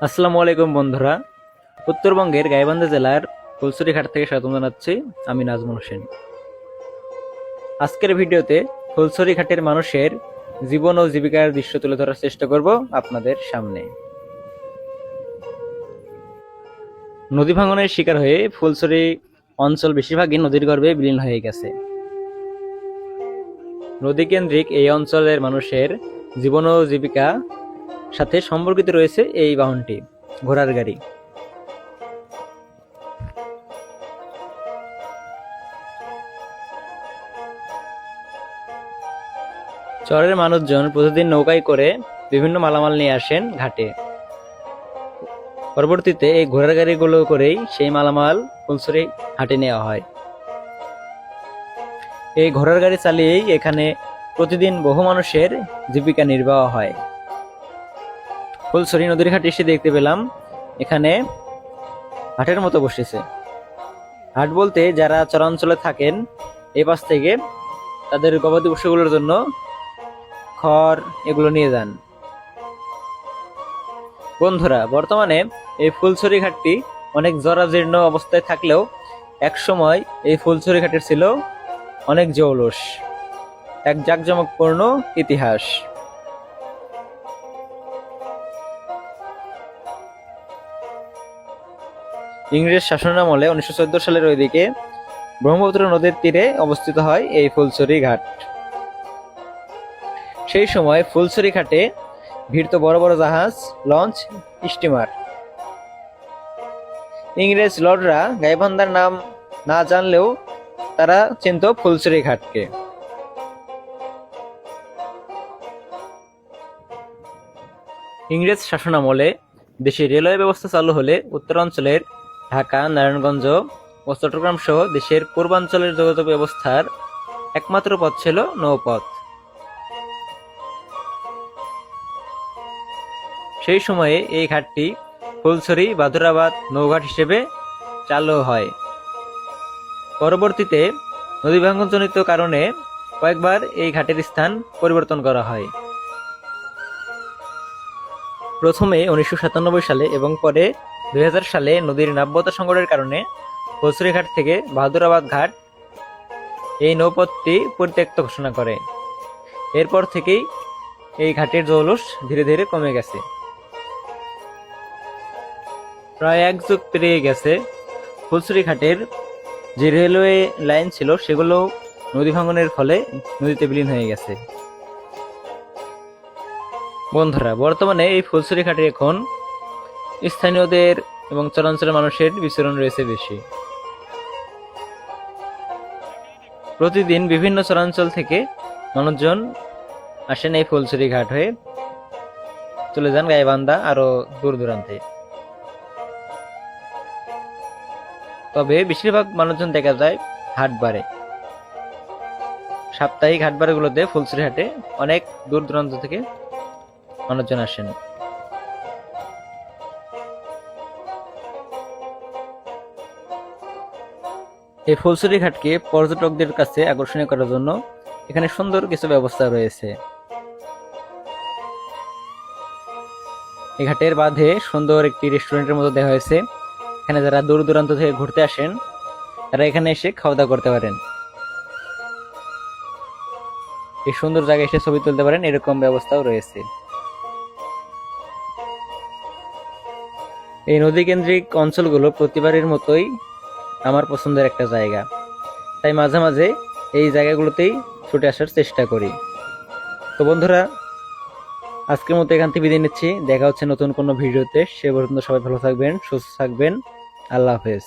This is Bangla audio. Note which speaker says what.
Speaker 1: আসসালামু আলাইকুম বন্ধুরা, উত্তরবঙ্গের গাইবান্ধা জেলার ফুলছড়িঘাট থেকে স্বাগত জানাচ্ছি। আমি নাজমুল হোসেন। আজকের ভিডিওতে ফুলছড়িঘাটের মানুষের জীবন ও জীবিকার দৃশ্য তুলে ধরার চেষ্টা করব আপনাদের সামনে। নদী ভাঙনের শিকার হয়ে ফুলছড়ি অঞ্চল বেশিরভাগই নদীর গর্ভে বিলীন হয়ে গেছে। নদী কেন্দ্রিক এই অঞ্চলের মানুষের জীবন ও জীবিকা সাথে সম্পর্কিত রয়েছে এই বাহনটি, ঘোড়ার গাড়ি। চরের মানুষজন প্রতিদিন নৌকায় করে বিভিন্ন মালামাল নিয়ে আসেন ঘাটে। পরবর্তীতে এই ঘোড়ার গাড়িগুলো করেই সেই মালামাল ফুলছড়ি হাটে নেওয়া হয়। এই ঘোড়ার গাড়ি চালিয়েই এখানে প্রতিদিন বহু মানুষের জীবিকা নির্বাহ হয়। ফুলছড়ি নদীর ঘাটে এসে দেখতে পেলাম এখানে হাটের মতো বসেছে। হাট বলতে যারা চরাঞ্চলে থাকেন এই পাশ থেকে তাদের গবাদি পশুগুলোর জন্য খড় এগুলো নিয়ে যান। বন্ধুরা, বর্তমানে এই ফুলছড়ি ঘাটটি অনেক জরাজীর্ণ অবস্থায় থাকলেও একসময় এই ফুলছড়ি ঘাটের ছিল অনেক জৌলুস, এক জাঁকজমকপূর্ণ ইতিহাস। ইংরেজ শাসনামলে 1914 সালের ওইদিকে ব্রহ্মপুত্র নদীর তীরে অবস্থিত হয় এই ফুলছড়ি ঘাট। সেই সময় ফুলছড়ি ঘাটে ভিড়ত বড় বড় জাহাজ, লঞ্চ, স্টিমার। ইংরেজ লর্ডরা গাইবান্ধার নাম না জানলেও তারা চিনত ফুলছড়ি ঘাটকে। ইংরেজ শাসনামলে দেশে রেলওয়ে ব্যবস্থা চালু হলে উত্তরাঞ্চলের ঢাকা, নারায়ণগঞ্জ ও চট্টগ্রাম সহ দেশের পূর্বাঞ্চলের যোগাযোগ ব্যবস্থার একমাত্র পথ ছিল নৌপথ। সেই সময়ে এই ঘাটটি ফুলছড়ি বাদুরাবাদ নৌঘাট হিসেবে চালু হয়। পরবর্তীতে নদী ভাঙনজনিত কারণে কয়েকবার এই ঘাটের স্থান পরিবর্তন করা হয়। প্রথমে 1997 সালে এবং পরে 2000 সালে নদীর নাব্যতা সংকটের কারণে ফুলছড়ি ঘাট থেকে বাহাদুরাবাদ ঘাট এই নৌপথটি পরিত্যক্ত ঘোষণা করে। এরপর থেকেই এই ঘাটের জৌলুস ধীরে ধীরে কমে গেছে। প্রায় এক যুগ পেরিয়ে গেছে। ফুলছড়ি ঘাটের যে রেলওয়ে লাইন ছিল সেগুলো নদী ভাঙনের ফলে নদীতে বিলীন হয়ে গেছে। বন্ধুরা, বর্তমানে এই ফুলছড়ি ঘাটে এখন স্থানীয়দের এবং চরাঞ্চলের মানুষের বিচরণ রয়েছে বেশি। প্রতিদিন বিভিন্ন চরাঞ্চল থেকে মানুষজন আসেন এই ফুলছড়ি ঘাট হয়ে, চলে যান গাইবান্ধা আরো দূর দূরান্তে। তবে বেশিরভাগ মানুষজন দেখা যায় হাটবারে, সাপ্তাহিক হাটবারগুলোতে ফুলছড়ি হাটে অনেক দূর দূরান্ত থেকে মানুষজন আসেন। এই ফুলছড়ি ঘাটকে পর্যটকদের কাছে আকর্ষণীয় করার জন্য এখানে সুন্দর কিছু ব্যবস্থা রয়েছে। এই ঘাটের বাঁধে সুন্দর একটি রেস্টুরেন্টের মতো দেওয়া হয়েছে। এখানে যারা দূর দূরান্ত থেকে ঘুরতে আসেন তারা এখানে এসে খাওয়া দাওয়া করতে পারেন। এই সুন্দর জায়গায় এসে ছবি তুলতে পারেন, এরকম ব্যবস্থাও রয়েছে। এই নদী কেন্দ্রিক অঞ্চলগুলো প্রতিবারের মতোই আমার পছন্দের একটা জায়গা, তাই মাঝে মাঝে এই জায়গাগুলোতেই ছুটে আসার চেষ্টা করি। তো বন্ধুরা, আজকের মতো এখান থেকে বিদায় নিচ্ছি। দেখা হচ্ছে নতুন কোনো ভিডিওতে। সে পর্যন্ত সবাই ভালো থাকবেন, সুস্থ থাকবেন। আল্লাহ হাফেজ।